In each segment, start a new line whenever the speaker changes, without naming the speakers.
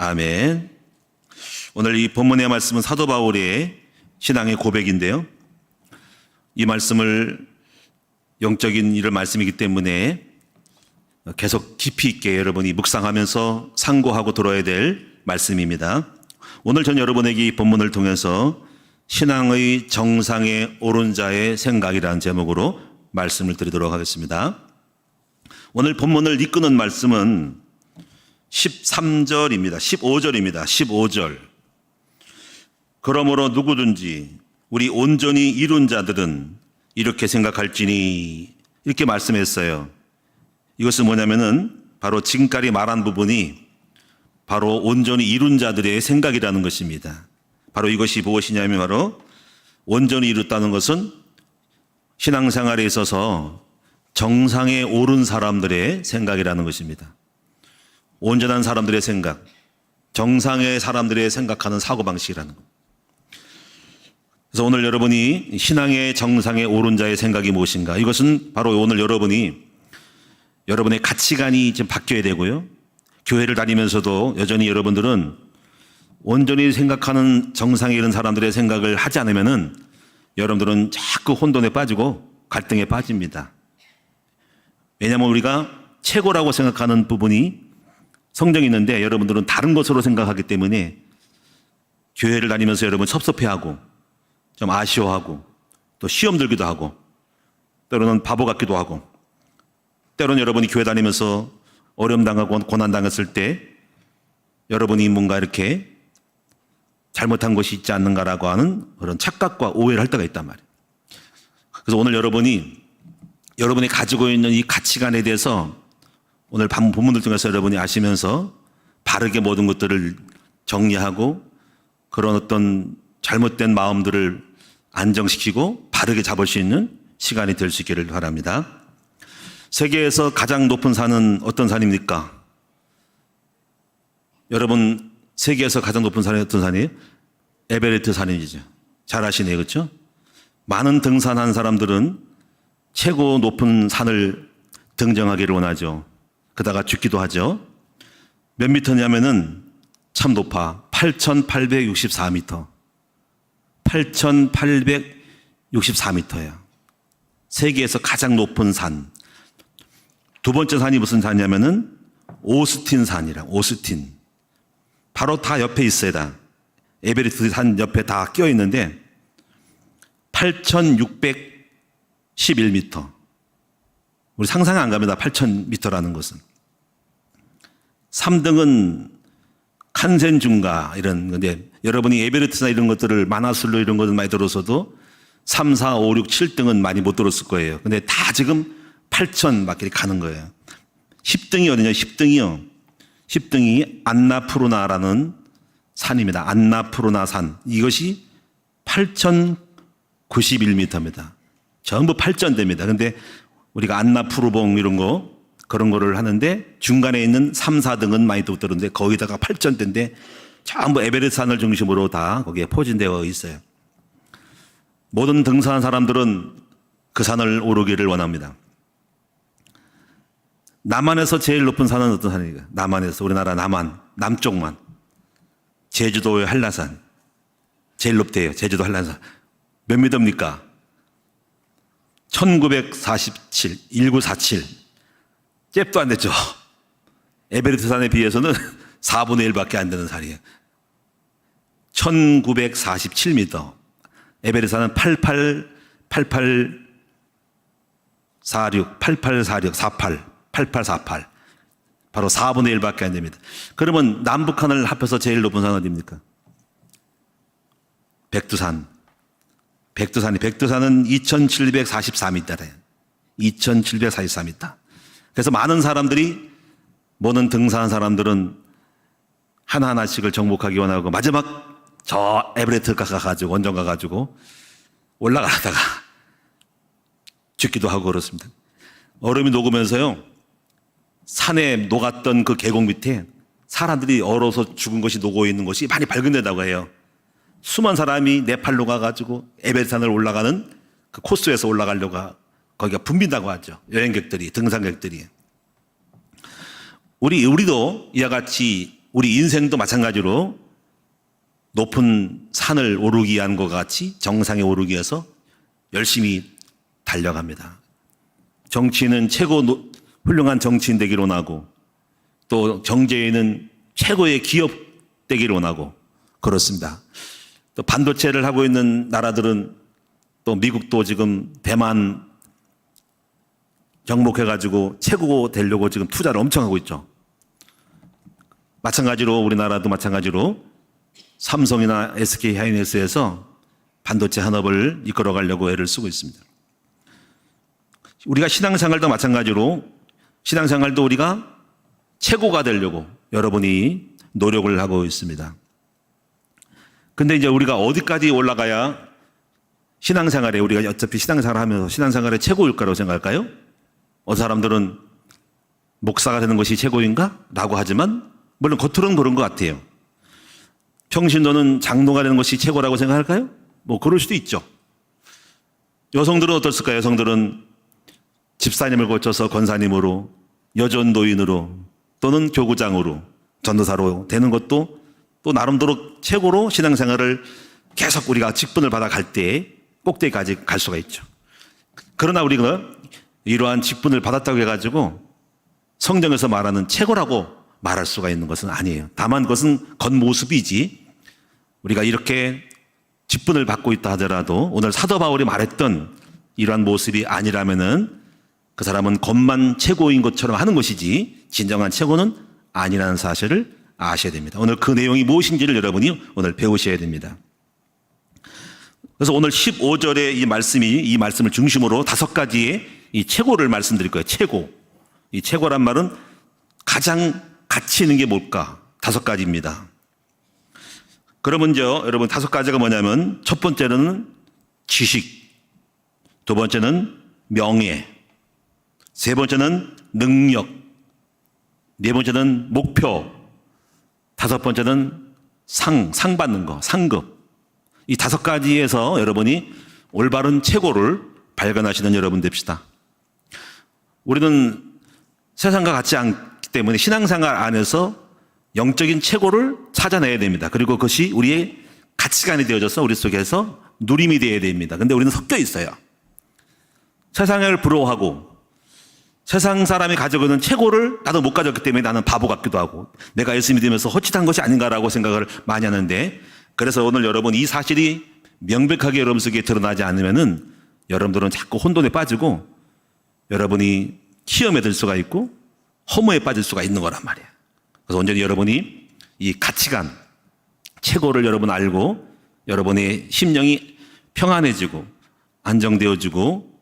아멘. 오늘 이 본문의 말씀은 사도 바울의 신앙의 고백인데요. 이 말씀을 영적인 이런 말씀이기 때문에 계속 깊이 있게 여러분이 묵상하면서 상고하고 들어야 될 말씀입니다. 오늘 전 여러분에게 이 본문을 통해서 신앙의 정상에 오른 자의 생각이라는 제목으로 말씀을 드리도록 하겠습니다. 오늘 본문을 이끄는 말씀은 13절입니다. 15절입니다. 15절. 그러므로 누구든지 우리 온전히 이룬 자들은 이렇게 생각할지니, 이렇게 말씀했어요. 이것은 뭐냐면은 바로 지금까지 말한 부분이 바로 온전히 이룬 자들의 생각이라는 것입니다. 바로 이것이 무엇이냐면 바로 온전히 이뤘다는 것은 신앙생활에 있어서 정상에 오른 사람들의 생각이라는 것입니다. 온전한 사람들의 생각, 정상의 사람들의 생각하는 사고방식이라는 것. 그래서 오늘 여러분이 신앙의 정상에 오른 자의 생각이 무엇인가? 이것은 바로 오늘 여러분의 가치관이 지금 바뀌어야 되고요. 교회를 다니면서도 여전히 여러분들은 온전히 생각하는 정상에 이른 사람들의 생각을 하지 않으면은 여러분들은 자꾸 혼돈에 빠지고 갈등에 빠집니다. 왜냐하면 우리가 최고라고 생각하는 부분이 성경이 있는데 여러분들은 다른 것으로 생각하기 때문에 교회를 다니면서 여러분 섭섭해하고 좀 아쉬워하고 또 시험 들기도 하고 때로는 바보 같기도 하고 때로는 여러분이 교회 다니면서 어려움 당하고 고난 당했을 때 여러분이 뭔가 이렇게 잘못한 것이 있지 않는가라고 하는 그런 착각과 오해를 할 때가 있단 말이에요. 그래서 오늘 여러분이 가지고 있는 이 가치관에 대해서 오늘 본문을 통해서 여러분이 아시면서 바르게 모든 것들을 정리하고 그런 어떤 잘못된 마음들을 안정시키고 바르게 잡을 수 있는 시간이 될 수 있기를 바랍니다. 세계에서 가장 높은 산은 어떤 산입니까? 여러분, 세계에서 가장 높은 산이 어떤 산이에요? 에베레스트 산이죠. 잘 아시네요, 그렇죠? 많은 등산한 사람들은 최고 높은 산을 등정하기를 원하죠. 그러다가 죽기도 하죠. 몇 미터냐면은 참 높아. 8,864m. 8,864m예요. 세계에서 가장 높은 산. 두 번째 산이 무슨 산이냐면은 오스틴 산이라. 오스틴. 바로 다 옆에 있어요. 다. 에베레스트 산 옆에 다 끼어 있는데 8,611m. 우리 상상이 안 갑니다. 8,000m라는 것은. 3등은 칸센중가 이런 건데 여러분이 에베레스트나 이런 것들을 만화술로 이런 것들 많이 들어서도 3, 4, 5, 6, 7등은 많이 못 들었을 거예요. 근데 다 지금 8,000 막 이렇게 가는 거예요. 10등이 어디냐? 10등이요. 10등이 안나푸르나라는 산입니다. 안나푸르나 산. 이것이 8,091m입니다. 전부 8,000대입니다. 근데 우리가 안나푸르봉 이런 거 그런 거를 하는데 중간에 있는 3, 4등은 많이 못 들었는데 거기다가 8,000대인데 전부 에베레스트 산을 중심으로 다 거기에 포진되어 있어요. 모든 등산한 사람들은 그 산을 오르기를 원합니다. 남한에서 제일 높은 산은 어떤 산입니까? 남한에서, 우리나라 남한, 남쪽만. 제주도의 한라산. 제일 높대요. 제주도 한라산. 몇 미터입니까? 1947, 1947. 잽도 안 됐죠. 에베레스트 산에 비해서는 4분의 1밖에 안 되는 산이에요. 1947m. 에베레스트 산은 8848. 바로 4분의 1밖에 안 됩니다. 그러면 남북한을 합해서 제일 높은 산은 어디입니까? 백두산. 백두산은 2744m래요. 2744m. 그래서 많은 사람들이, 모든 등산한 사람들은 하나하나씩을 정복하기 원하고 마지막 저 에베레스트 가가지고, 원정 가가지고 올라가다가 죽기도 하고 그렇습니다. 얼음이 녹으면서요, 산에 녹았던 그 계곡 밑에 사람들이 얼어서 죽은 것이 녹고 있는 것이 많이 발견된다고 해요. 수많은 사람이 네팔로 가가지고 에베레스트산을 올라가는 그 코스에서 올라가려고 거기가 붐빈다고 하죠. 여행객들이, 등산객들이. 우리도 이와 같이 우리 인생도 마찬가지로 높은 산을 오르기 위한 것과 같이 정상에 오르기 위해서 열심히 달려갑니다. 정치인은 훌륭한 정치인 되기를 원하고, 또 경제에는 최고의 기업 되기를 원하고 그렇습니다. 또 반도체를 하고 있는 나라들은, 또 미국도 지금 대만 정복해가지고 최고 되려고 지금 투자를 엄청 하고 있죠. 마찬가지로 우리나라도 마찬가지로 삼성이나 SK 하이닉스에서 반도체 산업을 이끌어가려고 애를 쓰고 있습니다. 우리가 신앙생활도 마찬가지로, 신앙생활도 우리가 최고가 되려고 여러분이 노력을 하고 있습니다. 근데 이제 우리가 어디까지 올라가야 신앙생활에, 우리가 어차피 신앙생활 하면서 신앙생활의 최고일 거라고 생각할까요? 어떤 사람들은 목사가 되는 것이 최고인가? 라고 하지만, 물론 겉으로는 그런 것 같아요. 평신도는 장로가 되는 것이 최고라고 생각할까요? 뭐 그럴 수도 있죠. 여성들은 어떻을까요? 여성들은 집사님을 거쳐서 권사님으로, 여전도인으로, 또는 교구장으로, 전도사로 되는 것도 또 나름대로 최고로 신앙생활을 계속 우리가 직분을 받아갈 때 꼭대기까지 갈 수가 있죠. 그러나 우리가 이러한 직분을 받았다고 해가지고 성경에서 말하는 최고라고 말할 수가 있는 것은 아니에요. 다만 그것은 겉모습이지, 우리가 이렇게 직분을 받고 있다 하더라도 오늘 사도 바울이 말했던 이러한 모습이 아니라면은 그 사람은 겉만 최고인 것처럼 하는 것이지 진정한 최고는 아니라는 사실을 아셔야 됩니다. 오늘 그 내용이 무엇인지를 여러분이 오늘 배우셔야 됩니다. 그래서 오늘 15절의 이 말씀을 중심으로 5가지의 이 최고를 말씀드릴 거예요. 최고. 이 최고란 말은 가장 가치 있는 게 뭘까? 5가지입니다. 그럼 먼저 여러분 5가지가 뭐냐면, 첫 번째는 지식, 두 번째는 명예, 세 번째는 능력, 네 번째는 목표, 5번째는 상 받는 거, 상급. 이 5가지에서 여러분이 올바른 최고를 발견하시는 여러분 됩시다. 우리는 세상과 같지 않기 때문에 신앙생활 안에서 영적인 최고를 찾아내야 됩니다. 그리고 그것이 우리의 가치관이 되어져서 우리 속에서 누림이 되어야 됩니다. 근데 우리는 섞여 있어요. 세상을 부러워하고 세상 사람이 가지고 있는 최고를 나도 못 가졌기 때문에 나는 바보 같기도 하고 내가 예수 믿으면서 헛짓한 것이 아닌가라고 생각을 많이 하는데, 그래서 오늘 여러분 이 사실이 명백하게 여러분 속에 드러나지 않으면은 여러분들은 자꾸 혼돈에 빠지고 여러분이 시험에 들 수가 있고 허무에 빠질 수가 있는 거란 말이에요. 그래서 온전히 여러분이 이 가치관, 최고를 여러분 알고 여러분의 심령이 평안해지고 안정되어지고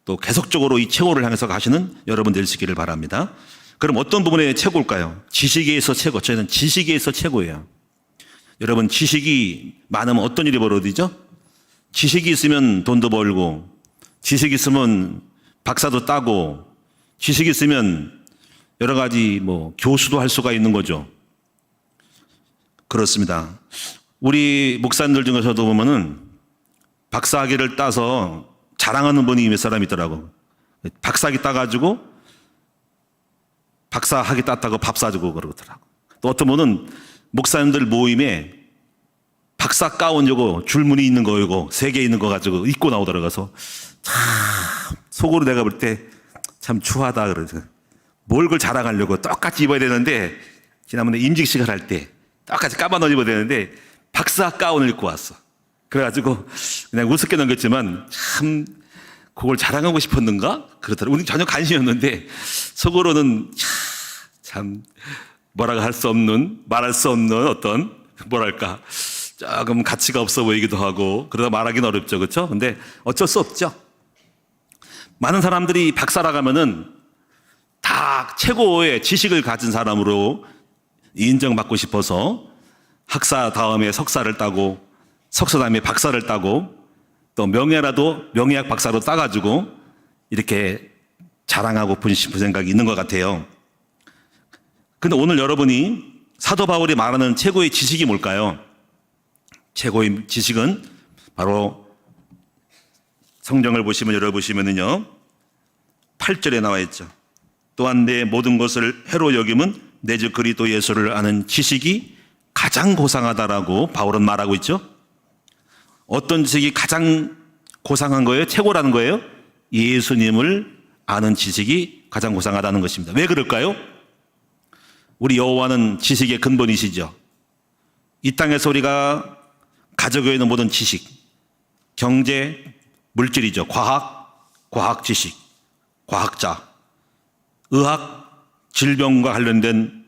또 계속적으로 이 최고를 향해서 가시는 여러분 되시기를 바랍니다. 그럼 어떤 부분의 최고일까요? 지식에서 최고. 저희는 지식에서 최고예요. 여러분, 지식이 많으면 어떤 일이 벌어지죠? 지식이 있으면 돈도 벌고, 지식이 있으면 박사도 따고, 지식이 있으면 여러 가지 교수도 할 수가 있는 거죠. 그렇습니다. 우리 목사님들 중에서도 보면은 박사학위를 따서 자랑하는 분이 몇 사람 있더라고. 박사학위 따가지고 박사학위 땄다고 밥 사주고 그러더라고. 또 어떤 분은 목사님들 모임에 박사 가운 요거 줄무늬 있는 거 요거 3개 있는 거 가지고 입고 나오더라고. 그래서 참 속으로 내가 볼 때 참 추하다 그러죠. 뭘 그걸 자랑하려고 똑같이 입어야 되는데, 지난번에 임직식을 할 때 똑같이 까만 옷 입어야 되는데 박사 가운을 입고 왔어. 그래가지고 그냥 우습게 넘겼지만 참 그걸 자랑하고 싶었는가? 그렇더라고요. 우리는 전혀 관심이 없는데 속으로는 참 뭐라고 할 수 없는, 말할 수 없는 어떤 뭐랄까 조금 가치가 없어 보이기도 하고 그러다 말하기는 어렵죠. 그렇죠? 근데 어쩔 수 없죠. 많은 사람들이 박사라고 하면은 다 최고의 지식을 가진 사람으로 인정받고 싶어서 학사 다음에 석사를 따고 석사 다음에 박사를 따고 또 명예라도 명예학 박사로 따가지고 이렇게 자랑하고 싶은 생각이 있는 것 같아요. 근데 오늘 여러분이 사도 바울이 말하는 최고의 지식이 뭘까요? 최고의 지식은 바로 성경을 보시면 열어보시면은요 8절에 나와 있죠. 또한 내 모든 것을 해로 여김은 내 주 그리스도 예수를 아는 지식이 가장 고상하다라고 바울은 말하고 있죠. 어떤 지식이 가장 고상한 거예요? 최고라는 거예요? 예수님을 아는 지식이 가장 고상하다는 것입니다. 왜 그럴까요? 우리 여호와는 지식의 근본이시죠. 이 땅에서 우리가 가지고 있는 모든 지식, 경제, 물질이죠. 과학 지식, 과학자, 의학, 질병과 관련된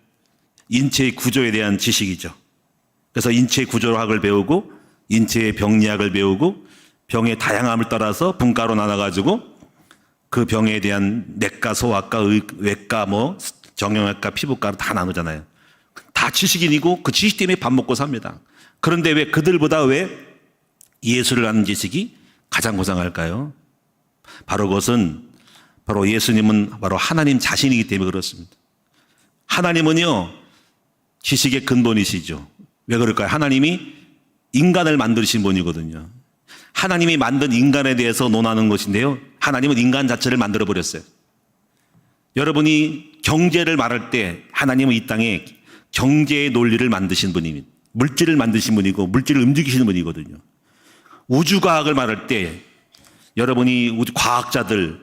인체의 구조에 대한 지식이죠. 그래서 인체의 구조학을 배우고 인체의 병리학을 배우고 병의 다양함을 따라서 분과로 나눠가지고 그 병에 대한 내과, 소아과, 외과, 정형외과, 피부과로 다 나누잖아요. 다 지식인이고 그 지식 때문에 밥 먹고 삽니다. 그런데 왜 그들보다 왜 예수를 아는 지식이 가장 고상할까요? 바로 그것은 바로 예수님은 바로 하나님 자신이기 때문에 그렇습니다. 하나님은요, 지식의 근본이시죠. 왜 그럴까요? 하나님이 인간을 만드신 분이거든요. 하나님이 만든 인간에 대해서 논하는 것인데요. 하나님은 인간 자체를 만들어 버렸어요. 여러분이 경제를 말할 때 하나님은 이 땅에 경제의 논리를 만드신 분입니다. 물질을 만드신 분이고 물질을 움직이시는 분이거든요. 우주과학을 말할 때 여러분이 과학자들,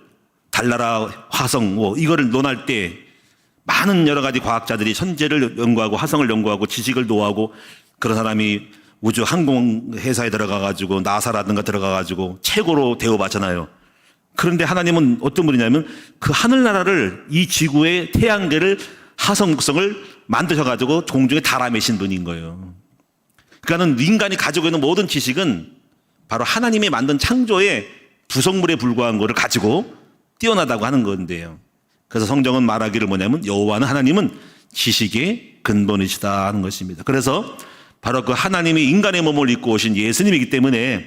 달나라, 화성, 이거를 논할 때 많은 여러 가지 과학자들이 천재를 연구하고 화성을 연구하고 지식을 노하고 그런 사람이 우주 항공 회사에 들어가가지고 나사라든가 들어가가지고 최고로 대우받잖아요. 그런데 하나님은 어떤 분이냐면 그 하늘나라를 이 지구의 태양계를 화성성을 만드셔가지고 공중에 달아매신 분인 거예요. 그러니까는 인간이 가지고 있는 모든 지식은 바로 하나님이 만든 창조의 부속물에 불과한 것을 가지고 뛰어나다고 하는 건데요. 그래서 성경은 말하기를 뭐냐면 여호와는 하나님은 지식의 근본이시다 하는 것입니다. 그래서 바로 그 하나님이 인간의 몸을 입고 오신 예수님이기 때문에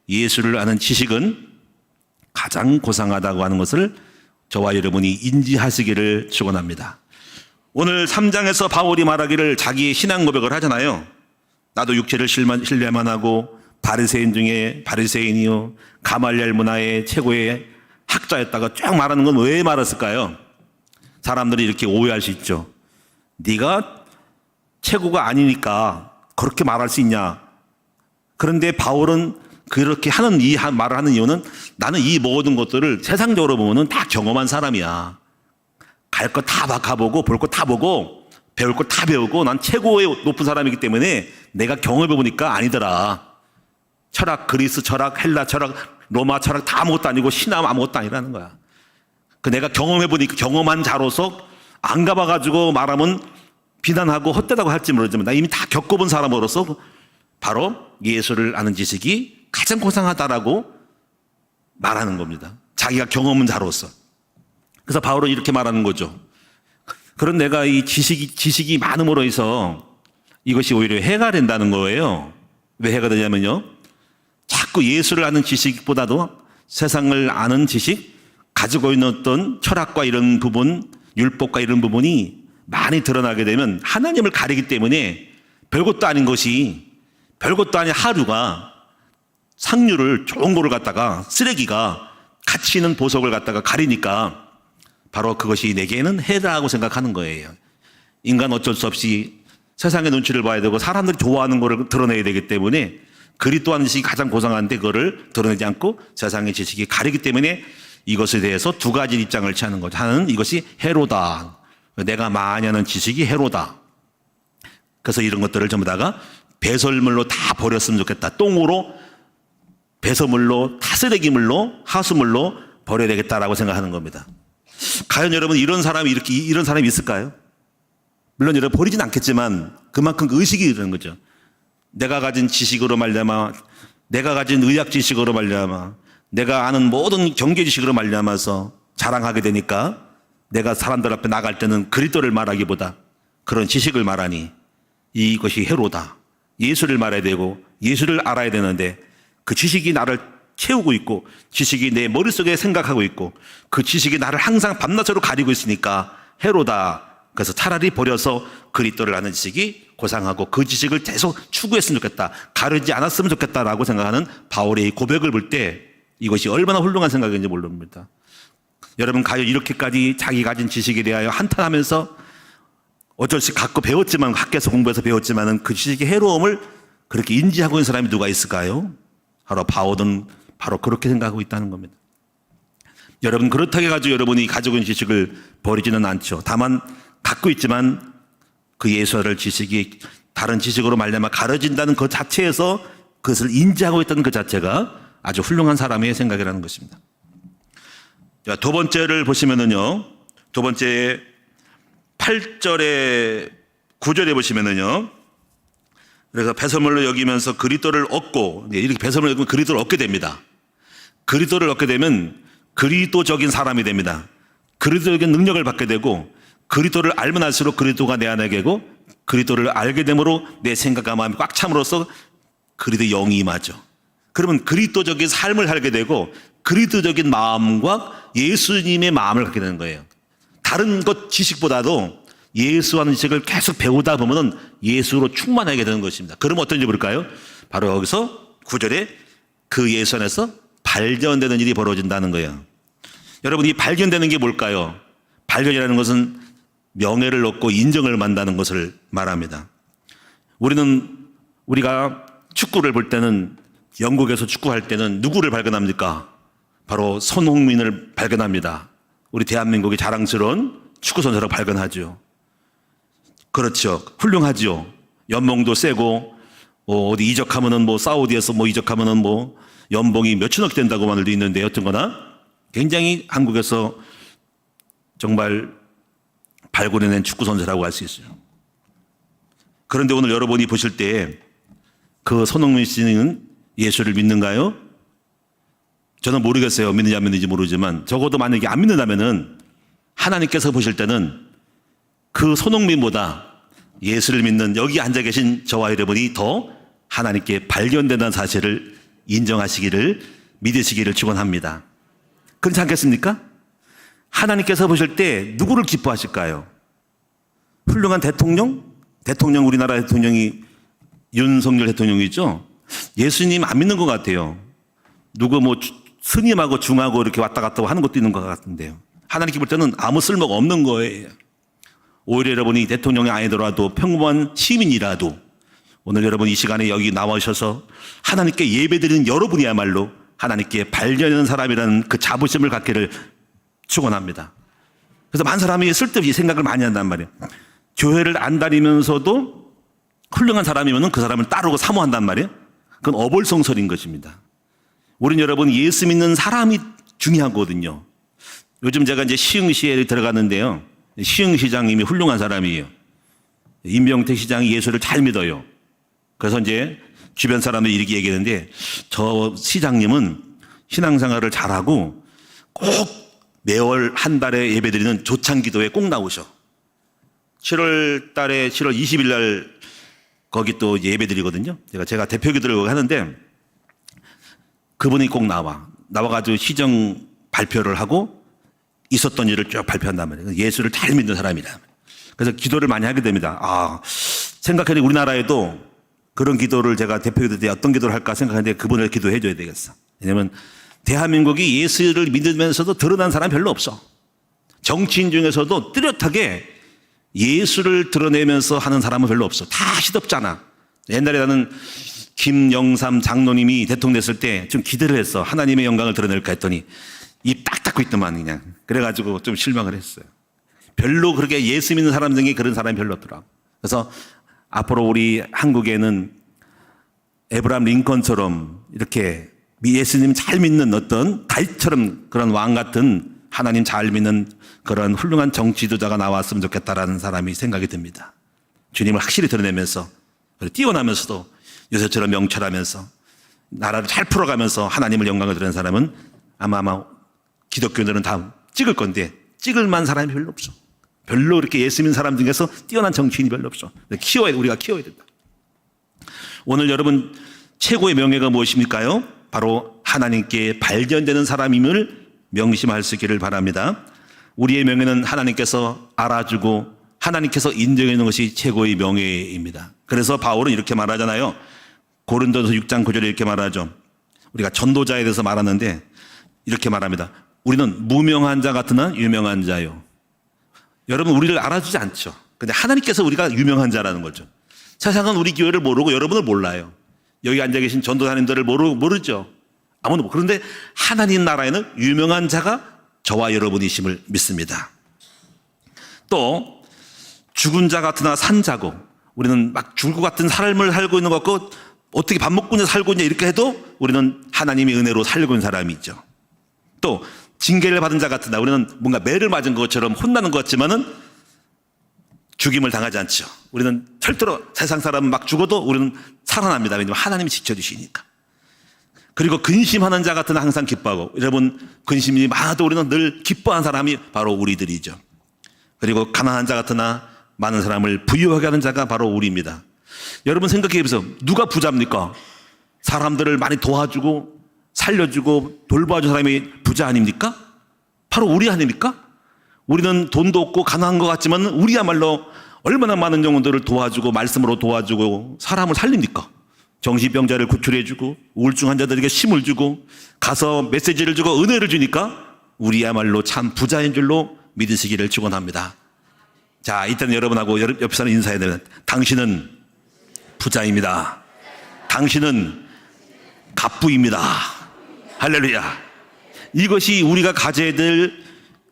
예수를 아는 지식은 가장 고상하다고 하는 것을 저와 여러분이 인지하시기를 축원합니다. 오늘 3장에서 바울이 말하기를 자기의 신앙 고백을 하잖아요. 나도 육체를 신뢰만 하고 바리새인 중에 바리새인이요 가말리엘 문화의 최고의 학자였다가 쭉 말하는 건 왜 말했을까요? 사람들이 이렇게 오해할 수 있죠. 네가 최고가 아니니까 그렇게 말할 수 있냐? 그런데 바울은 그렇게 하는 이 말을 하는 이유는 나는 이 모든 것들을 세상적으로 보면은 다 경험한 사람이야. 갈 거 다 가보고 볼 거 다 보고 배울 거 다 배우고 난 최고의 높은 사람이기 때문에 내가 경험해 보니까 아니더라. 철학, 그리스 철학, 헬라 철학, 로마 철학 다 아무것도 아니고 신앙 아무것도 아니라는 거야. 그 내가 경험해 보니까 경험한 자로서 안 가봐가지고 말하면 비난하고 헛되다고 할지 모르지만 나 이미 다 겪어본 사람으로서 바로 예수를 아는 지식이 가장 고상하다라고 말하는 겁니다. 자기가 경험한 자로서. 그래서 바울은 이렇게 말하는 거죠. 그런 내가 이 지식이 많음으로 해서 이것이 오히려 해가 된다는 거예요. 왜 해가 되냐면요. 자꾸 예수를 아는 지식보다도 세상을 아는 지식, 가지고 있는 어떤 철학과 이런 부분, 율법과 이런 부분이 많이 드러나게 되면 하나님을 가리기 때문에 별것도 아닌 것이, 별것도 아닌 하루가 상류를 좋은 거를 갖다가 쓰레기가 가치 있는 보석을 갖다가 가리니까 바로 그것이 내게는 해라고 생각하는 거예요. 인간 어쩔 수 없이 세상의 눈치를 봐야 되고 사람들이 좋아하는 거를 드러내야 되기 때문에 그리스도 하는 지식이 가장 고상한데 그거를 드러내지 않고 세상의 지식이 가리기 때문에 이것에 대해서 두 가지 입장을 취하는 거죠. 하나는 이것이 해로다. 내가 많이 하는 지식이 해로다. 그래서 이런 것들을 전부 다가 배설물로 다 버렸으면 좋겠다. 똥으로, 배설물로, 다 쓰레기물로, 하수물로 버려야 되겠다라고 생각하는 겁니다. 과연 여러분 이런 사람이 있을까요? 물론 여러분 버리진 않겠지만 그만큼 의식이 이러는 거죠. 내가 가진 지식으로 말미암아, 내가 가진 의학 지식으로 말미암아, 내가 아는 모든 경제 지식으로 말미암아서 자랑하게 되니까 내가 사람들 앞에 나갈 때는 그리스도를 말하기보다 그런 지식을 말하니 이것이 해로다. 예수를 말해야 되고 예수를 알아야 되는데 그 지식이 나를 채우고 있고 지식이 내 머릿속에 생각하고 있고 그 지식이 나를 항상 밤낮으로 가리고 있으니까 해로다. 그래서 차라리 버려서 그리스도를 아는 지식이 고상하고 그 지식을 계속 추구했으면 좋겠다. 가르지 않았으면 좋겠다라고 생각하는 바울의 고백을 볼 때 이것이 얼마나 훌륭한 생각인지 모릅니다. 여러분 과연 이렇게까지 자기 가진 지식에 대하여 한탄하면서 어쩔 수 갖고 배웠지만, 학교에서 공부해서 배웠지만은 그 지식의 해로움을 그렇게 인지하고 있는 사람이 누가 있을까요? 바로 바울은 바로 그렇게 생각하고 있다는 겁니다. 여러분, 그렇다고 해가지고 여러분이 가지고 있는 지식을 버리지는 않죠. 다만 갖고 있지만 그 예수를 지식이 다른 지식으로 말미암아 가려진다는 그 자체에서 그것을 인지하고 있다는 그 자체가 아주 훌륭한 사람의 생각이라는 것입니다. 자, 두 번째를 보시면은요, 두 번째 8절에 9절에 보시면은요, 그래서 배설물로 여기면서 그리스도를 얻고, 이렇게 배설물로 여기면 그리스도를 얻게 됩니다. 그리스도를 얻게 되면 그리스도적인 사람이 됩니다. 그리스도적인 능력을 받게 되고, 그리스도를 알면 알수록 그리스도가 내 안에 계고, 그리스도를 알게 됨으로 내 생각과 마음이 꽉 참으로써 그리스도의 영이 임하죠. 그러면 그리스도적인 삶을 살게 되고 그리스도적인 마음과 예수님의 마음을 갖게 되는 거예요. 다른 것 지식보다도 예수하는 지식을 계속 배우다 보면은 예수로 충만하게 되는 것입니다. 그러면 어떤지 볼까요? 바로 여기서 9절에 그 예수 안에서 발견되는 일이 벌어진다는 거예요. 여러분, 이 발견되는 게 뭘까요? 발견이라는 것은 명예를 얻고 인정을 받는다는 것을 말합니다. 우리가 축구를 볼 때는, 영국에서 축구할 때는 누구를 발견합니까? 바로 손흥민을 발견합니다. 우리 대한민국의 자랑스러운 축구 선수라고 발견하죠. 그렇죠. 훌륭하죠. 연봉도 세고, 어디 이적하면은 사우디에서 이적하면은 연봉이 몇천억 된다고 말도 있는데, 어쨌거나 굉장히 한국에서 정말 발굴해낸 축구 선수라고 할 수 있어요. 그런데 오늘 여러분이 보실 때 그 손흥민 씨는 예수를 믿는가요? 저는 모르겠어요. 믿는지 안 믿는지 모르지만, 적어도 만약에 안 믿는다면은 하나님께서 보실 때는 그 손흥민보다 예수를 믿는 여기 앉아 계신 저와 여러분이 더 하나님께 발견된다는 사실을 인정하시기를, 믿으시기를 축원합니다. 그렇지 않겠습니까? 하나님께서 보실 때 누구를 기뻐하실까요? 훌륭한 대통령, 우리나라 대통령이 윤석열 대통령이죠. 예수님 안 믿는 것 같아요. 누구 스님하고 중하고 이렇게 왔다 갔다 하는 것도 있는 것 같은데요. 하나님께 볼 때는 아무 쓸모가 없는 거예요. 오히려 여러분이 대통령이 아니더라도 평범한 시민이라도 오늘 여러분 이 시간에 여기 나와주셔서 하나님께 예배드리는 여러분이야말로 하나님께 발견하는 사람이라는 그 자부심을 갖기를 축원합니다. 그래서 많은 사람이 쓸데없이 생각을 많이 한단 말이에요. 교회를 안 다니면서도 훌륭한 사람이면 그 사람을 따르고 사모한단 말이에요. 그건 어불성설인 것입니다. 우린 여러분 예수 믿는 사람이 중요하거든요. 요즘 제가 이제 시흥시에 들어갔는데요. 시흥시장님이 훌륭한 사람이에요. 임병택 시장이 예수를 잘 믿어요. 그래서 이제 주변 사람들이 이렇게 얘기하는데, 저 시장님은 신앙생활을 잘하고 꼭 매월 한 달에 예배드리는 조창기도에 꼭 나오셔. 7월 20일 날 거기 또 예배드리거든요. 제가 대표기도를 하는데 그분이 꼭 나와가지고 시정 발표를 하고 있었던 일을 쭉 발표한단 말이에요. 예수를 잘 믿는 사람이다. 그래서 기도를 많이 하게 됩니다. 생각해도 우리나라에도 그런 기도를 제가 대표기도 때 어떤 기도를 할까 생각하는데 그분을 기도해 줘야 되겠어. 왜냐면 대한민국이 예수를 믿으면서도 드러난 사람이 별로 없어. 정치인 중에서도 뚜렷하게 예수를 드러내면서 하는 사람은 별로 없어. 다 시덥잖아. 옛날에 나는 김영삼 장로님이 대통령 됐을 때 좀 기대를 했어. 하나님의 영광을 드러낼까 했더니 입 딱 닫고 있더만 그냥. 그래가지고 좀 실망을 했어요. 별로 그렇게 예수 믿는 사람 중에 그런 사람이 별로 없더라. 그래서 앞으로 우리 한국에는 에브라함 링컨처럼 이렇게 예수님 잘 믿는 어떤 다윗처럼 그런 왕 같은 하나님 잘 믿는 그런 훌륭한 정치도자가 나왔으면 좋겠다라는 사람이 생각이 듭니다. 주님을 확실히 드러내면서 뛰어나면서도 요새처럼 명철하면서 나라를 잘 풀어가면서 하나님을 영광을 드리는 사람은 아마 기독교인들은 다 찍을 건데 찍을 만한 사람이 별로 없어. 별로 이렇게 예수 믿는 사람 중에서 뛰어난 정치인이 별로 없어. 우리가 키워야 된다. 오늘 여러분 최고의 명예가 무엇입니까요? 바로 하나님께 발견되는 사람임을 명심할 수 있기를 바랍니다. 우리의 명예는 하나님께서 알아주고 하나님께서 인정해 주는 것이 최고의 명예입니다. 그래서 바울은 이렇게 말하잖아요. 고린도서 6장 9절에 이렇게 말하죠. 우리가 전도자에 대해서 말하는데 이렇게 말합니다. 우리는 무명한 자 같으나 유명한 자요. 여러분 우리를 알아주지 않죠. 근데 하나님께서 우리가 유명한 자라는 거죠. 세상은 우리 교회를 모르고 여러분을 몰라요. 여기 앉아 계신 전도사님들을 모르죠. 아무도. 그런데 하나님 나라에는 유명한 자가 저와 여러분이심을 믿습니다. 또 죽은 자 같으나 산 자고, 우리는 막 죽을 것 같은 삶을 살고 있는 것 같고 어떻게 밥 먹고 있냐 살고 있냐 이렇게 해도 우리는 하나님의 은혜로 살고 있는 사람이 있죠. 또 징계를 받은 자 같으나, 우리는 뭔가 매를 맞은 것처럼 혼나는 것 같지만은 죽임을 당하지 않죠. 우리는 절대로 세상 사람은 막 죽어도 우리는 살아납니다. 왜냐하면 하나님이 지켜주시니까. 그리고 근심하는 자 같으나 항상 기뻐하고, 여러분 근심이 많아도 우리는 늘 기뻐하는 사람이 바로 우리들이죠. 그리고 가난한 자 같으나 많은 사람을 부유하게 하는 자가 바로 우리입니다. 여러분 생각해 보세요. 누가 부자입니까? 사람들을 많이 도와주고 살려주고 돌봐준 사람이 부자 아닙니까? 바로 우리 아닙니까? 우리는 돈도 없고 가난한 것 같지만 우리야말로 얼마나 많은 영혼들을 도와주고 말씀으로 도와주고 사람을 살립니까? 정신병자를 구출해주고 우울증 환자들에게 힘을 주고 가서 메시지를 주고 은혜를 주니까 우리야말로 참 부자인 줄로 믿으시기를 축원합니다. 자, 일단 여러분하고 옆 사람 인사해야 되는, 당신은 부자입니다. 당신은 갑부입니다. 할렐루야. 이것이 우리가 가져야 될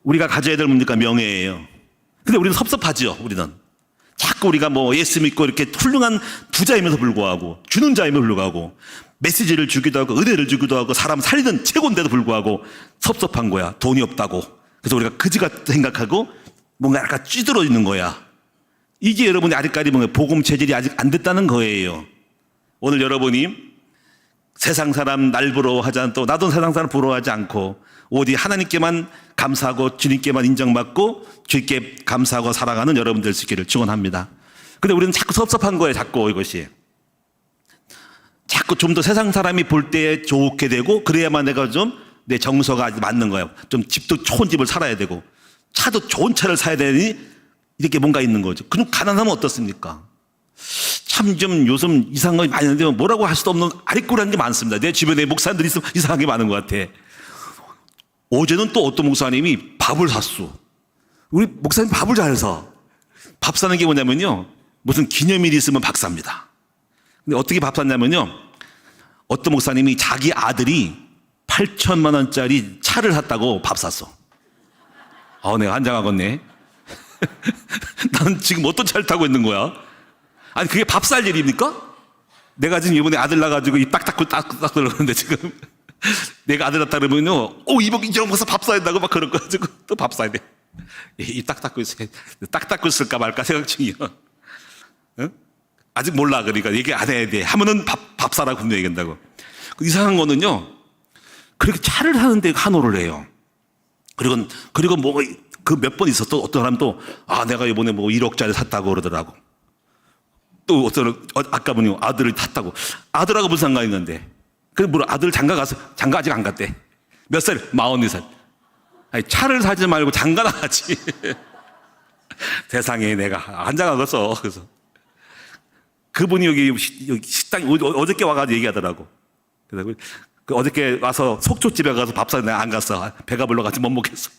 뭡니까? 명예예요. 근데 우리는 섭섭하죠. 우리는 자꾸 우리가 뭐 예수 믿고 이렇게 훌륭한 부자임에도 불구하고, 주는 자임에도 불구하고, 메시지를 주기도 하고 은혜를 주기도 하고 사람 살리는 최고인데도 불구하고 섭섭한 거야. 돈이 없다고. 그래서 우리가 그지같이 생각하고 뭔가 약간 찌들어 있는 거야. 이게 여러분이 아직까지 뭔가 복음 체질이 아직 안 됐다는 거예요. 오늘 여러분이 세상 사람 날 부러워하지 않고, 나도 세상 사람 부러워하지 않고 오직 하나님께만 감사하고 주님께만 인정받고 주님께 감사하고 살아가는 여러분들 될 수 있기를 축원합니다. 근데 우리는 자꾸 섭섭한 거예요. 자꾸 이것이 자꾸 좀 더 세상 사람이 볼 때 좋게 되고, 그래야만 내가 좀 내 정서가 맞는 거예요. 좀 집도 좋은 집을 살아야 되고 차도 좋은 차를 사야 되니 이렇게 뭔가 있는 거죠. 그럼 가난하면 어떻습니까? 참 좀 요즘 이상한 거 많이 있는데 뭐라고 할 수도 없는 아리꾸리한 게 많습니다. 내 주변에 목사님들이 있으면 이상한 게 많은 것 같아. 어제는 또 어떤 목사님이 밥을 샀어. 우리 목사님 밥을 잘 사. 밥 사는 게 뭐냐면요, 무슨 기념일이 있으면 밥 삽니다. 근데 어떻게 밥 샀냐면요, 어떤 목사님이 자기 아들이 8천만 원짜리 차를 샀다고 밥 샀어. 내가 환장하겠네. 나는 지금 어떤 차를 타고 있는 거야? 아니, 그게 밥 살 일입니까? 내가 지금 이번에 아들 낳아가지고 입 딱 닫고 딱 그러는데 지금 내가 아들 낳았다 그러면요, 이번 가서 밥 사야 된다고 막 그럴 거 가지고 또 밥 사야 돼. 입 딱 닫고 있어. 딱 닫고 있을까 말까 생각 중이야. 응? 아직 몰라. 그러니까 얘기 안 해야 돼. 하면은 밥 사라고 분명히 얘기한다고. 이상한 거는요, 그렇게 차를 사는데 환호를 해요. 그리고 뭐 그 몇 번 있어. 또 어떤 사람도 내가 이번에 뭐 1억짜리 샀다고 그러더라고. 또 어떤 아까 보니 아들을 탔다고. 아들하고 무슨 상관이 있는데? 그래 뭐 아들 장가 아직 안 갔대. 몇 살? 44살. 아니, 차를 사지 말고 장가 나가지. 세상에 내가 환장하겠어. 그래서 그분이 여기 식당 어저께 와가지고 얘기하더라고. 그래서 어저께 와서 속초집에 가서 밥 사는데 안 갔어. 배가 불러가지고 못 먹겠어.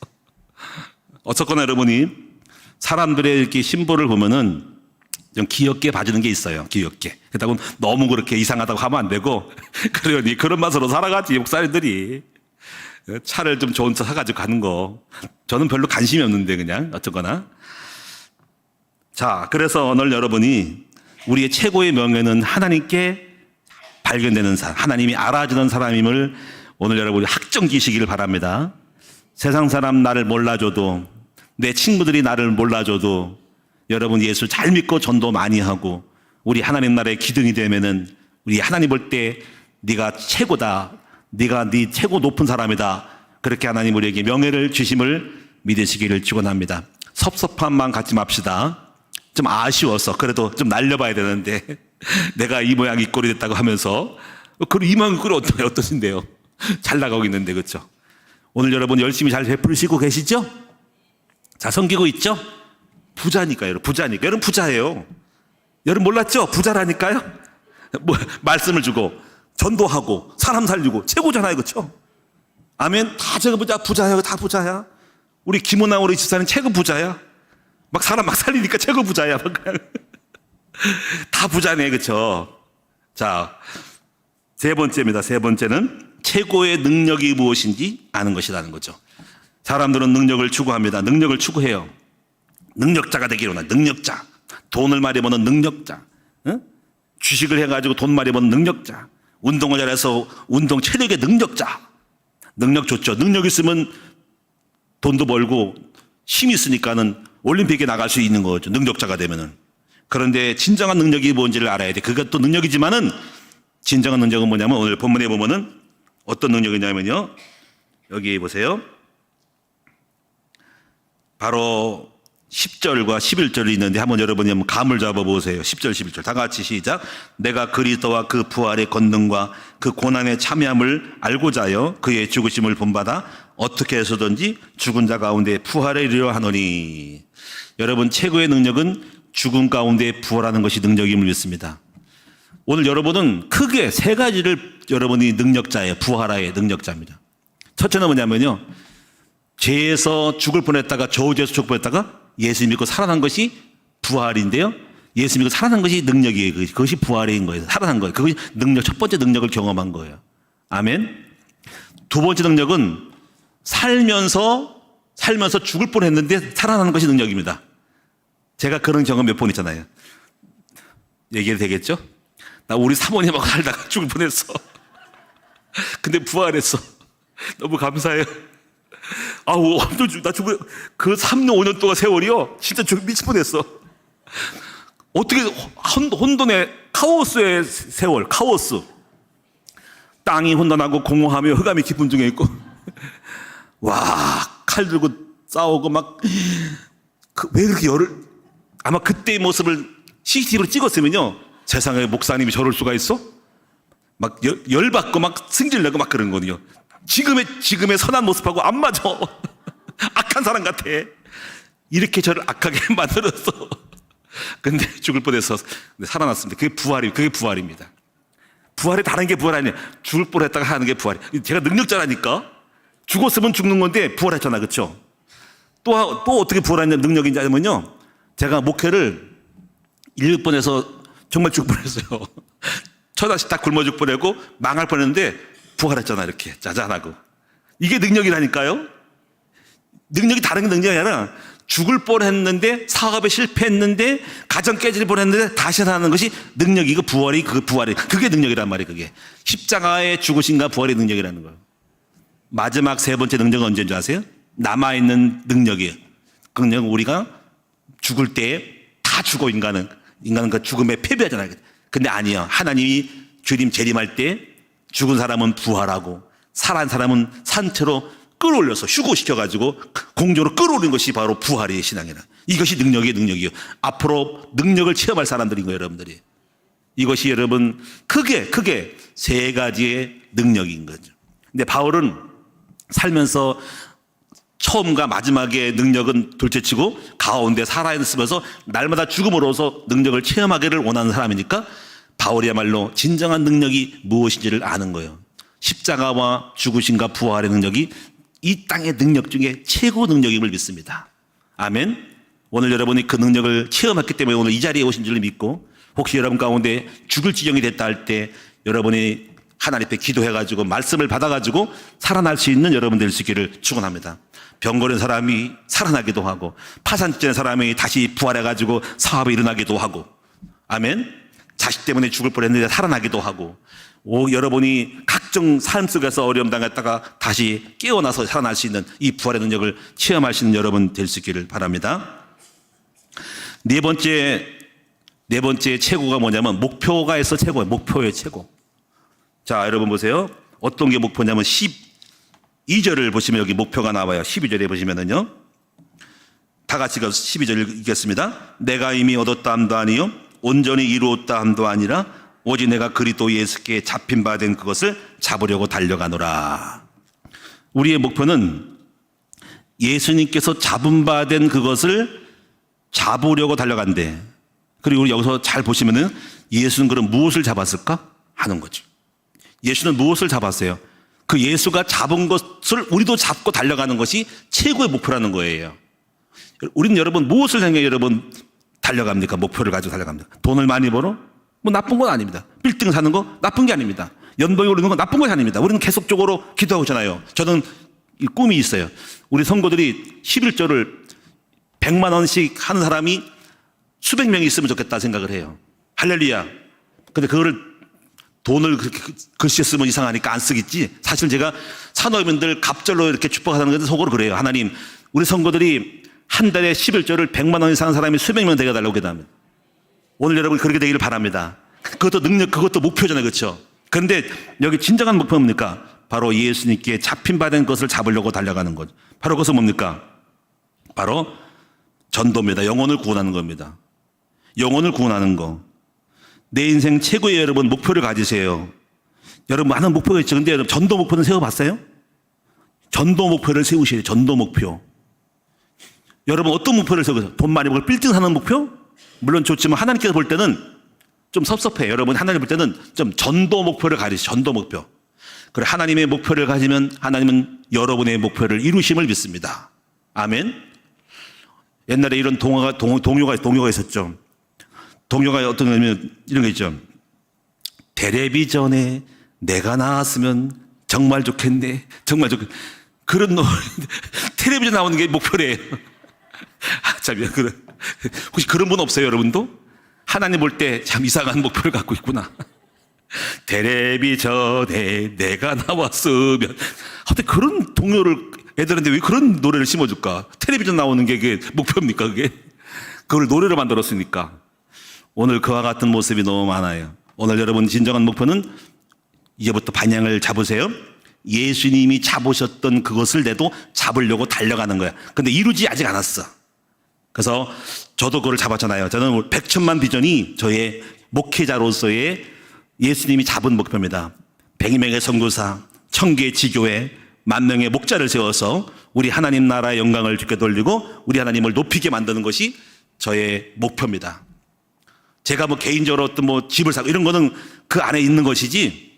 어쨌거나 여러분이 사람들의 이렇게 심보를 보면은 좀 귀엽게 봐주는 게 있어요. 귀엽게. 그렇다고 너무 그렇게 이상하다고 하면 안 되고, 그러니 그런 맛으로 살아가지. 목사님들이 차를 좀 좋은 차 사가지고 가는 거 저는 별로 관심이 없는데 그냥 어쨌거나. 자, 그래서 오늘 여러분이 우리의 최고의 명예는 하나님께 발견되는 사람, 하나님이 알아주는 사람임을 오늘 여러분이 확정지시기를 바랍니다. 세상 사람 나를 몰라줘도, 내 친구들이 나를 몰라줘도 여러분 예수 잘 믿고 전도 많이 하고 우리 하나님 나라의 기둥이 되면은 우리 하나님 볼 때 네가 최고다, 네가 네 최고 높은 사람이다, 그렇게 하나님 우리에게 명예를 주심을 믿으시기를 축원합니다. 섭섭한 마음 갖지 맙시다. 좀 아쉬워서 그래도 좀 날려봐야 되는데 내가 이 모양 이 꼴이 됐다고 하면서, 그럼 이 모양 이 꼴이 어떠신데요? 잘 나가고 있는데, 그렇죠? 오늘 여러분 열심히 잘 베풀으시고 계시죠? 자, 섬기고 있죠? 부자니까요. 여러분 부자예요. 여러분 몰랐죠? 부자라니까요. 뭐 말씀을 주고 전도하고 사람 살리고 최고잖아요. 그렇죠? 아멘. 다 저거 부자야. 다 부자야. 우리 김은아 우리 집사는 최고 부자야. 막 사람 막 살리니까 최고 부자야. 막 그냥. 다 부자네, 그쵸? 자, 세 번째입니다. 세 번째는 최고의 능력이 무엇인지 아는 것이라는 거죠. 사람들은 능력을 추구합니다. 능력을 추구해요. 능력자가 되기를 원해요. 능력자. 돈을 많이 버는 능력자. 응? 주식을 해가지고 돈 많이 버는 능력자. 운동을 잘해서 운동 체력의 능력자. 능력 좋죠. 능력 있으면 돈도 벌고 힘이 있으니까는 올림픽에 나갈 수 있는 거죠. 능력자가 되면은. 그런데 진정한 능력이 뭔지를 알아야 돼. 그것도 능력이지만은 진정한 능력은 뭐냐면 오늘 본문에 보면은 어떤 능력이냐면요. 여기 보세요. 바로 10절과 11절이 있는데 한번 여러분이 한번 감을 잡아보세요. 10절, 11절 다 같이 시작. 내가 그리스도와 그 부활의 권능과 그 고난의 참여함을 알고자 하여 그의 죽으심을 본받아 어떻게 해서든지 죽은 자 가운데 부활에 이르려 하노니. 여러분 최고의 능력은 죽음 가운데 부활하는 것이 능력임을 믿습니다. 오늘 여러분은 크게 세 가지를 여러분이 능력자예요. 부활하의 능력자입니다. 첫째는 뭐냐면요. 죄에서 죽을 뻔했다가 저주에서 죽을 뻔했다가 예수 믿고 살아난 것이 부활인데요. 예수 믿고 살아난 것이 능력이에요. 그것이 부활인 거예요. 살아난 거예요. 그것이 능력, 첫 번째 능력을 경험한 거예요. 아멘. 두 번째 능력은 살면서 죽을 뻔했는데 살아나는 것이 능력입니다. 제가 그런 경험 몇 번 있잖아요. 얘기해도 되겠죠? 나 우리 사모님하고 살다가 죽을 뻔했어. 근데 부활했어. 너무 감사해요. 아우, 나 죽을, 그 3년, 5년 동안 세월이요. 진짜 미칠 뻔했어. 어떻게, 혼돈의, 카오스의 세월, 카오스. 땅이 혼돈하고 공허하며 흑암이 깊은 중에 있고. 와, 칼 들고 싸우고 막, 왜 이렇게 아마 그때의 모습을 CCTV로 찍었으면요. 세상에 목사님이 저럴 수가 있어? 막 열받고 막 승질내고 막 그런 거거든요. 지금의 선한 모습하고 안 맞아. 악한 사람 같아. 이렇게 저를 악하게 만들었어. 근데 죽을 뻔해서 살아났습니다. 그게 부활입니다. 부활이 다른 게 부활 아니에요. 죽을 뻔했다가 하는 게 부활이에요. 제가 능력자라니까. 죽었으면 죽는 건데 부활했잖아, 그렇죠? 또 어떻게 부활하는 능력인지 알면요. 제가 목회를 1번에서 정말 죽을 뻔했어요. 처다시 딱 굶어 죽을 뻔하고 망할 뻔했는데 부활했잖아, 이렇게 짜잔하고. 이게 능력이라니까요. 능력이 다른 게 능력이 아니라 죽을 뻔했는데 사업에 실패했는데 가정 깨질 뻔했는데 다시 살아나는 것이 능력이고 부활이 그게 능력이란 말이에요. 그게 십자가의 죽으심과 부활의 능력이라는 거예요. 마지막 세 번째 능력은 언제인 줄 아세요? 남아있는 능력이에요. 그 능력은 우리가 죽을 때 다 죽어. 인간은 그 죽음에 패배하잖아요. 근데 아니에요. 하나님이 주님 재림할 때 죽은 사람은 부활하고 살아난 사람은 산채로 끌어올려서 휴고시켜가지고 공조로 끌어올린 것이 바로 부활의 신앙이라. 이것이 능력이에요. 앞으로 능력을 체험할 사람들인 거예요, 여러분들이. 이것이 여러분 크게 세 가지의 능력인 거죠. 근데 바울은 살면서 처음과 마지막의 능력은 둘째치고 가운데 살아있으면서 날마다 죽음으로써 능력을 체험하기를 원하는 사람이니까 바울이야말로 진정한 능력이 무엇인지를 아는 거예요. 십자가와 죽으심과 부활의 능력이 이 땅의 능력 중에 최고 능력임을 믿습니다. 아멘. 오늘 여러분이 그 능력을 체험했기 때문에 오늘 이 자리에 오신 줄 믿고, 혹시 여러분 가운데 죽을 지경이 됐다 할 때 여러분이 하나님 앞에 기도해가지고 말씀을 받아가지고 살아날 수 있는 여러분 될 수 있기를 축원합니다. 병 걸린 사람이 살아나기도 하고 파산된 사람이 다시 부활해가지고 사업이 일어나기도 하고, 아멘. 자식 때문에 죽을 뻔했는데 살아나기도 하고, 여러분이 각종 삶 속에서 어려움 당했다가 다시 깨어나서 살아날 수 있는 이 부활의 능력을 체험할 수 있는 여러분 될 수 있기를 바랍니다. 네 번째 최고가 뭐냐면 목표가 있어. 최고예요. 목표의 최고. 자, 여러분 보세요. 어떤 게 목표냐면 12절을 보시면 여기 목표가 나와요. 12절에 보시면은요. 다 같이 12절 읽겠습니다. 내가 이미 얻었다 함도 아니요 온전히 이루었다 함도 아니라 오직 내가 그리스도 예수께 잡힌 바 된 그것을 잡으려고 달려가노라. 우리의 목표는 예수님께서 잡은 바 된 그것을 잡으려고 달려간대. 그리고 여기서 잘 보시면은 예수는 그럼 무엇을 잡았을까 하는 거죠. 예수는 무엇을 잡았어요? 그 예수가 잡은 것을 우리도 잡고 달려가는 것이 최고의 목표라는 거예요. 우리는 여러분 무엇을 향해 여러분 달려갑니까? 목표를 가지고 달려갑니다. 돈을 많이 벌어? 뭐 나쁜 건 아닙니다. 빌딩 사는 거 나쁜 게 아닙니다. 연봉이 오르는 건 나쁜 것이 아닙니다. 우리는 계속적으로 기도하고 있잖아요. 저는 이 꿈이 있어요. 우리 성도들이 11조를 100만 원씩 하는 사람이 수백 명이 있으면 좋겠다 생각을 해요. 할렐루야. 근데 그거를 돈을 그렇게 글씨 쓰면 이상하니까 안 쓰겠지. 사실 제가 산업인들 갑절로 이렇게 축복하는 건데 속으로 그래요. 하나님, 우리 성도들이 한 달에 11조를 100만 원 이상 하는 사람이 수백 명 되게 달라고 기도하면 오늘 여러분 그렇게 되기를 바랍니다. 그것도 능력, 그것도 목표잖아요. 그렇죠? 그런데 여기 진정한 목표는 뭡니까? 바로 예수님께 잡힌 바 된 것을 잡으려고 달려가는 것. 바로 그것은 뭡니까? 바로 전도입니다. 영혼을 구원하는 겁니다. 영혼을 구원하는 거. 내 인생 최고의 여러분 목표를 가지세요. 여러분 많은 목표가 있죠. 근데 여러분 전도 목표는 세워봤어요? 전도 목표를 세우셔야 돼요. 전도 목표. 여러분 어떤 목표를 세우세요? 돈 많이 벌고 빌딩 사는 목표? 물론 좋지만 하나님께서 볼 때는 좀 섭섭해요. 여러분 하나님 볼 때는 좀 전도 목표를 가지세요. 전도 목표. 그래 하나님의 목표를 가지면 하나님은 여러분의 목표를 이루심을 믿습니다. 아멘. 옛날에 이런 동요가 있었죠. 동요가 어떤 거냐면 이런 거 있죠. 텔레비전에 내가 나왔으면 정말 좋겠네. 정말 좋겠네. 그런 노래. 텔레비전 나오는 게 목표래요. 참, 혹시 그런 분 없어요, 여러분도? 하나님 볼 때 참 이상한 목표를 갖고 있구나. 텔레비전에 내가 나왔으면. 하여튼 그런 동요를 애들한테 왜 그런 노래를 심어줄까? 텔레비전 나오는 게 그게 목표입니까, 그게? 그걸 노래로 만들었으니까. 오늘 그와 같은 모습이 너무 많아요. 오늘 여러분 진정한 목표는 이제부터 방향을 잡으세요. 예수님이 잡으셨던 그것을 내도 잡으려고 달려가는 거야. 근데 이루지 아직 않았어. 그래서 저도 그걸 잡았잖아요. 저는 100천만 비전이 저의 목회자로서의 예수님이 잡은 목표입니다. 100명의 선교사, 1000개의 지교회, 10,000명의 목자를 세워서 우리 하나님 나라의 영광을 주께 돌리고 우리 하나님을 높이게 만드는 것이 저의 목표입니다. 제가 뭐 개인적으로 어떤 뭐 집을 사고 이런 거는 그 안에 있는 것이지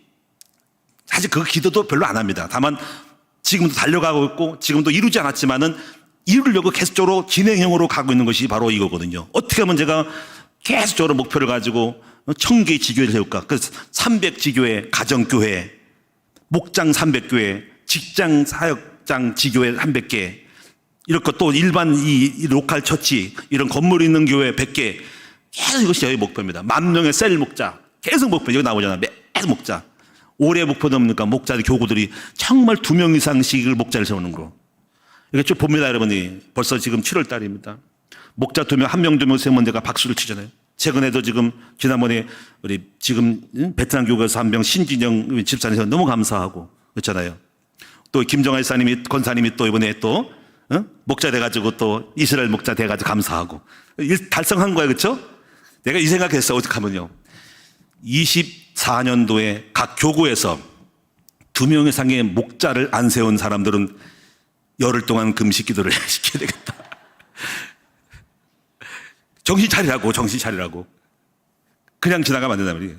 사실 그 기도도 별로 안 합니다. 다만 지금도 달려가고 있고 지금도 이루지 않았지만은 이루려고 계속적으로 진행형으로 가고 있는 것이 바로 이거거든요. 어떻게 하면 제가 계속적으로 목표를 가지고 1000개의 지교회를 세울까? 그래서 300지교회, 가정교회, 목장 300교회, 직장 사역장 지교회 300개, 이렇게 또 일반 이 로컬 처치, 이런 건물 있는 교회 100개, 계속 이것이 저희 목표입니다. 10,000명의 셀 목자, 계속 목표, 여기 나오잖아요. 계속 목자. 올해 목표는 뭡니까? 목자들, 교구들이 정말 2명 이상씩을 목자를 세우는 거. 이렇게 쭉 봅니다, 여러분이. 벌써 지금 7월 달입니다. 목자 2명, 1명, 2명 세우면 내가 박수를 치잖아요. 최근에도 지금, 지난번에 우리 지금 베트남 교회에서 한 명 신진영 집사님이 너무 감사하고 그렇잖아요. 또 김정아 권사님이 또 이번에 또, 목자 돼가지고 또 이스라엘 목자 돼가지고 감사하고. 달성한 거예요, 그렇죠? 내가 이 생각했어, 어떻게 하면요. 24년도에 각 교구에서 2명 이상의 목자를 안 세운 사람들은 열흘 동안 금식 기도를 시켜야 되겠다. 정신 차리라고. 그냥 지나가면 안 된단 말이에요.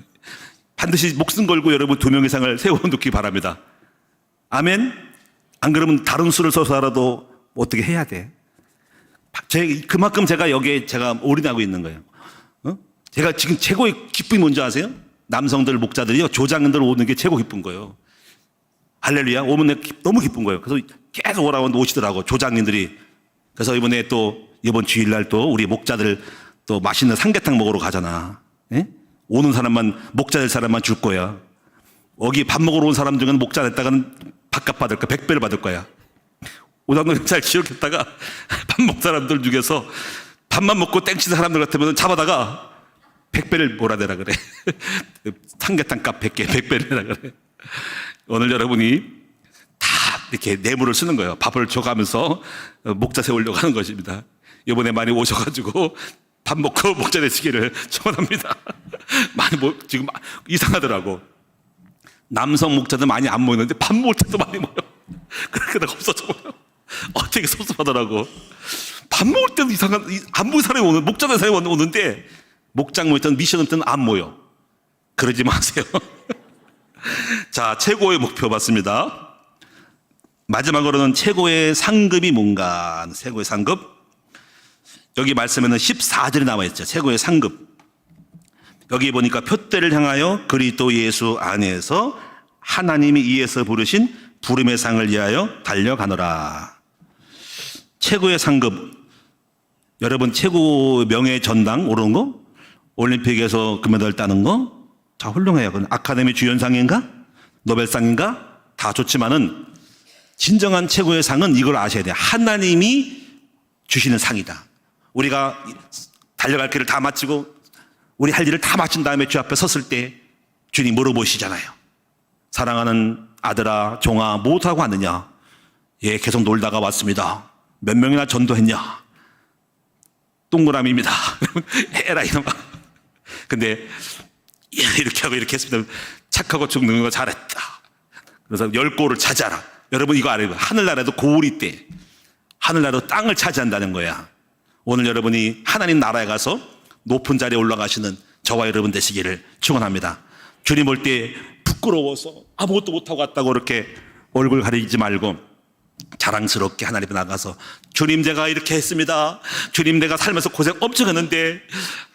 반드시 목숨 걸고 여러분 2명 이상을 세워놓기 바랍니다. 아멘? 안 그러면 다른 수를 써서라도 어떻게 해야 돼. 그만큼 제가 여기에 제가 올인하고 있는 거예요. 제가 지금 최고의 기쁨이 뭔지 아세요? 남성들 목자들이요, 조장들 오는 게 최고 기쁜 거예요. 할렐루야. 오면 너무 기쁜 거예요. 그래서 계속 오라고 오시더라고, 조장님들이. 그래서 이번 주일날 또 우리 목자들 또 맛있는 삼계탕 먹으러 가잖아. 예? 오는 사람만, 목자 될 사람만 줄 거야. 여기 밥 먹으러 온 사람 중에는 목자 됐다가는 밥값 받을 거야. 100배를 받을 거야. 오장도 잘 기억했다가 밥 먹는 사람들 중에서 밥만 먹고 땡치는 사람들 같으면 잡아다가 100배를 몰아내라 그래. 삼계탕 값 100배를 내라 그래. 오늘 여러분이 다 이렇게 뇌물을 쓰는 거예요. 밥을 줘가면서 목자 세우려고 하는 것입니다. 이번에 많이 오셔가지고 밥 먹고 목자 되시기를 축원합니다. 많이 지금 이상하더라고. 남성 목자들 많이 안 모이는데 밥 먹을 때도 많이 모여. 그러니까 내가 없어져 버려. 되게 섭섭하더라고. 밥 먹을 때도 안 모인 사람이 목자 된 사람이 오는데 목장 모였던 미션을 때는 안 모여. 그러지 마세요. 자, 최고의 목표 봤습니다. 마지막으로는 최고의 상급이 뭔가. 최고의 상급. 여기 말씀에는 14절이 나와 있죠. 최고의 상급. 여기 보니까 표대를 향하여 그리스도 예수 안에서 하나님이 이에서 부르신 부름의 상을 위하여 달려가노라. 최고의 상급. 여러분 최고 명예 전당 오르는 거? 올림픽에서 금메달 따는 거? 자, 훌륭해요. 그건 아카데미 주연상인가? 노벨상인가? 다 좋지만은 진정한 최고의 상은 이걸 아셔야 돼요. 하나님이 주시는 상이다. 우리가 달려갈 길을 다 마치고 우리 할 일을 다 마친 다음에 주 앞에 섰을 때 주님 물어보시잖아요. 사랑하는 아들아, 종아, 무엇하고 왔느냐? 예, 계속 놀다가 왔습니다. 몇 명이나 전도했냐? 동그라미입니다. 해라 이놈아. 근데 이렇게 하고 이렇게 했습니다. 착하고 죽는 거 잘했다. 그래서 10골을 차지하라. 여러분 이거 알아요. 하늘나라도 고울이 때 하늘나라도 땅을 차지한다는 거야. 오늘 여러분이 하나님 나라에 가서 높은 자리에 올라가시는 저와 여러분 되시기를 축원합니다. 주님 볼 때 부끄러워서 아무것도 못하고 왔다고 이렇게 얼굴 가리지 말고 자랑스럽게 하나님 앞에 나가서 주님 제가 이렇게 했습니다. 주님 내가 살면서 고생 엄청 했는데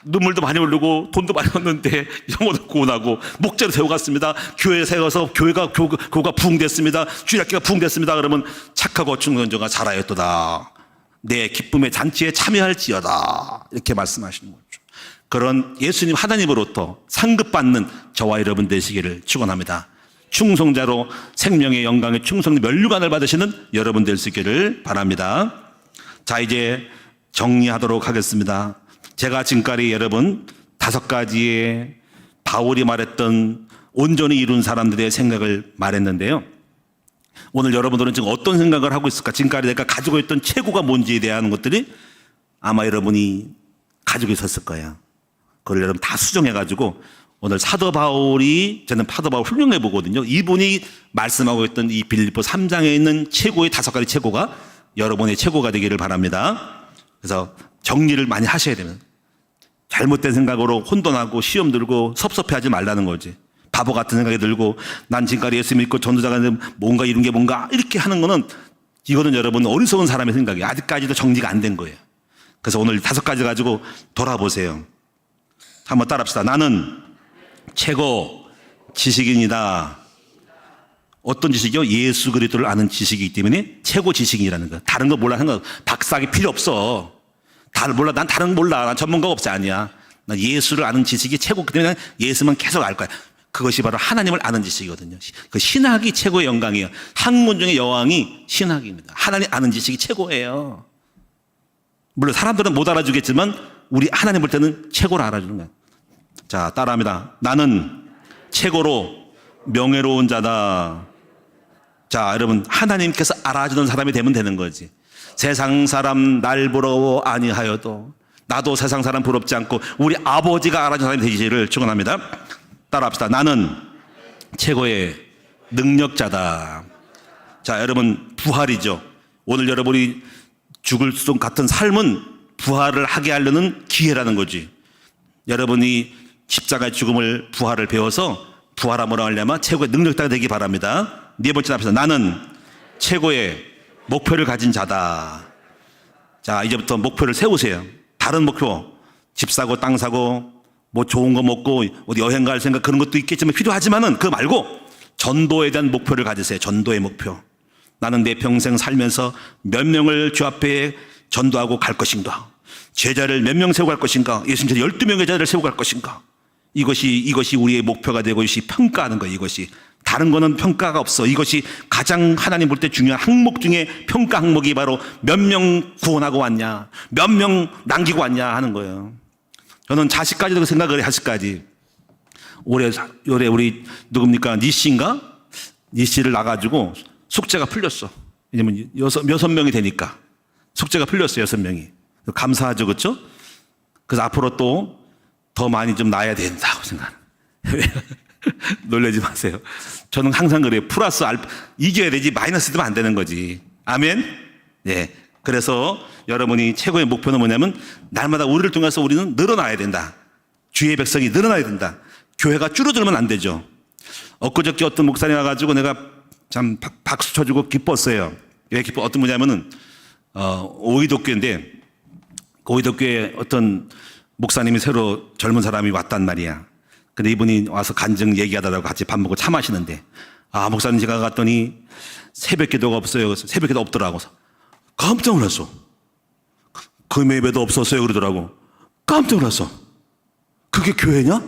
눈물도 많이 흘리고 돈도 많이 얻는데 영혼도 구원하고 목재로 세워갔습니다. 교회 세워서 교회가 부흥됐습니다. 주일학교가 부흥됐습니다. 그러면 착하고 충성된 자가 자라였도다. 내 기쁨의 잔치에 참여할지어다. 이렇게 말씀하시는 거죠. 그런 예수님 하나님으로부터 상급받는 저와 여러분 되시기를 축원합니다. 충성자로 생명의 영광의 충성 면류관을 받으시는 여러분 될 수 있기를 바랍니다. 자, 이제 정리하도록 하겠습니다. 제가 지금까지 여러분 5가지의 바울이 말했던 온전히 이룬 사람들의 생각을 말했는데요. 오늘 여러분들은 지금 어떤 생각을 하고 있을까? 지금까지 내가 가지고 있던 최고가 뭔지에 대한 것들이 아마 여러분이 가지고 있었을 거예요. 그걸 여러분 다 수정해가지고 오늘 사도 바울이, 저는 사도 바울 훌륭해 보거든요. 이분이 말씀하고 있던 이 빌립보 3장에 있는 최고의 5가지 최고가 여러분의 최고가 되기를 바랍니다. 그래서 정리를 많이 하셔야 되는, 잘못된 생각으로 혼돈하고 시험 들고 섭섭해하지 말라는 거지. 바보 같은 생각이 들고 난 지금까지 예수 믿고 전도자가 뭔가 이런 게 뭔가 이렇게 하는 거는, 이거는 여러분 어리석은 사람의 생각이에요. 아직까지도 정리가 안 된 거예요. 그래서 오늘 5가지 가지고 돌아보세요. 한번 따라합시다. 나는 최고 지식인이다. 어떤 지식이요? 예수 그리스도를 아는 지식이기 때문에 최고 지식인이라는 거야. 다른 거 몰라 하는 거, 박사학위 필요 없어. 다른 몰라. 난 다른 거 몰라. 난 전문가가 없지. 아니야. 난 예수를 아는 지식이 최고기 때문에 예수만 계속 알 거야. 그것이 바로 하나님을 아는 지식이거든요. 그 신학이 최고의 영광이에요. 학문 중에 여왕이 신학입니다. 하나님 아는 지식이 최고예요. 물론 사람들은 못 알아주겠지만 우리 하나님 볼 때는 최고로 알아주는 거야. 자, 따라합니다. 나는 최고로 명예로운 자다. 자, 여러분 하나님께서 알아주는 사람이 되면 되는 거지. 세상 사람 날 부러워 아니하여도 나도 세상 사람 부럽지 않고 우리 아버지가 알아주는 사람이 되기를 축원합니다. 따라합시다. 나는 최고의 능력자다. 자, 여러분 부활이죠. 오늘 여러분이 죽을 것 같은 삶은 부활을 하게 하려는 기회라는 거지. 여러분이 십자가의 죽음을 부활을 배워서 부활함으로 하려면 최고의 능력자가 되기 바랍니다. 4번째 앞에서 나는 최고의 목표를 가진 자다. 자, 이제부터 목표를 세우세요. 다른 목표, 집 사고 땅 사고 뭐 좋은 거 먹고 어디 여행 갈 생각 그런 것도 있겠지만 필요하지만은 그거 말고 전도에 대한 목표를 가지세요. 전도의 목표. 나는 내 평생 살면서 몇 명을 주 앞에 전도하고 갈 것인가? 제자를 몇 명 세우고 갈 것인가? 예수님처럼 12명의 제자를 세우고 갈 것인가? 이것이 우리의 목표가 되고 이것이 평가하는 거예요. 이것이. 다른 거는 평가가 없어. 이것이 가장 하나님 볼 때 중요한 항목 중에 평가 항목이 바로 몇 명 구원하고 왔냐, 몇 명 남기고 왔냐 하는 거예요. 저는 자식까지도 생각을 하실까지. 올해 우리 누굽니까? 니씨인가? 니씨를 나가지고 숙제가 풀렸어. 왜냐면 6명이 되니까. 숙제가 풀렸어요. 6명이. 감사하죠. 그렇죠? 그래서 앞으로 또 더 많이 좀 낳아야 된다고 생각해요. 놀라지 마세요. 저는 항상 그래요. 플러스 알파, 이겨야 되지 마이너스 되면 안 되는 거지. 아멘? 예. 그래서 여러분이 최고의 목표는 뭐냐면 날마다 우리를 통해서 우리는 늘어나야 된다. 주의 백성이 늘어나야 된다. 교회가 줄어들면 안 되죠. 엊그저께 어떤 목사님 와가지고 내가 참 박수 쳐주고 기뻤어요. 왜 기뻐? 어떤 분야면은 오이도교인데 고이덕교회 어떤 목사님이 새로 젊은 사람이 왔단 말이야. 근데 이분이 와서 간증 얘기하다가 같이 밥 먹고 차 마시는데, 아, 목사님 제가 갔더니 새벽 기도가 없어요. 그래서 새벽 기도 없더라고. 깜짝 놀랐어. 금요 예배도 없었어요. 그러더라고. 깜짝 놀랐어. 그게 교회냐?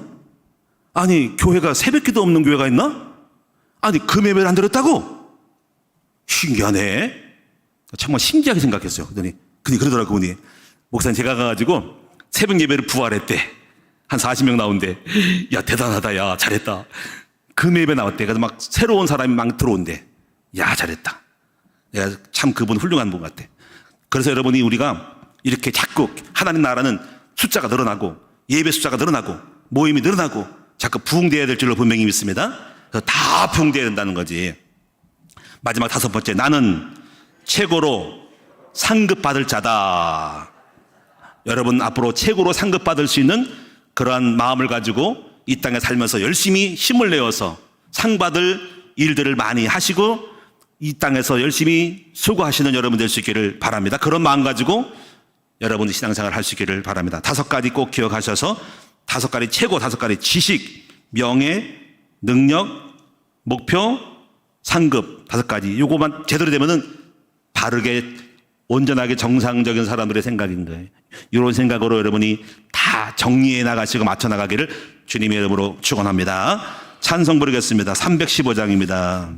아니, 교회가 새벽 기도 없는 교회가 있나? 아니, 금요 예배를 안 드렸다고? 신기하네. 정말 신기하게 생각했어요. 그러더니 그러더라고, 그분이. 목사님 제가 가가지고 새벽 예배를 부활했대. 한 40명 나온대. 야, 대단하다. 야, 잘했다. 금요 예배 나왔대. 그래서 막 새로운 사람이 막 들어온대. 야, 잘했다. 내가 참 그분 훌륭한 분 같아. 그래서 여러분이 우리가 이렇게 자꾸 하나님 나라는 숫자가 늘어나고 예배 숫자가 늘어나고 모임이 늘어나고 자꾸 부흥되어야 될 줄로 분명히 믿습니다. 그래서 다 부흥되어야 된다는 거지. 마지막 5번째, 나는 최고로 상급받을 자다. 여러분 앞으로 최고로 상급받을 수 있는 그러한 마음을 가지고 이 땅에 살면서 열심히 힘을 내어서 상 받을 일들을 많이 하시고 이 땅에서 열심히 수고하시는 여러분 될 수 있기를 바랍니다. 그런 마음 가지고 여러분이 신앙생활 할 수 있기를 바랍니다. 5가지 꼭 기억하셔서 5가지, 최고 5가지: 지식, 명예, 능력, 목표, 상급 5가지. 요거만 제대로 되면은 바르게 온전하게 정상적인 사람들의 생각인 거예요. 이런 생각으로 여러분이 다 정리해 나가시고 맞춰 나가기를 주님의 이름으로 축원합니다. 찬송 부르겠습니다. 315장입니다.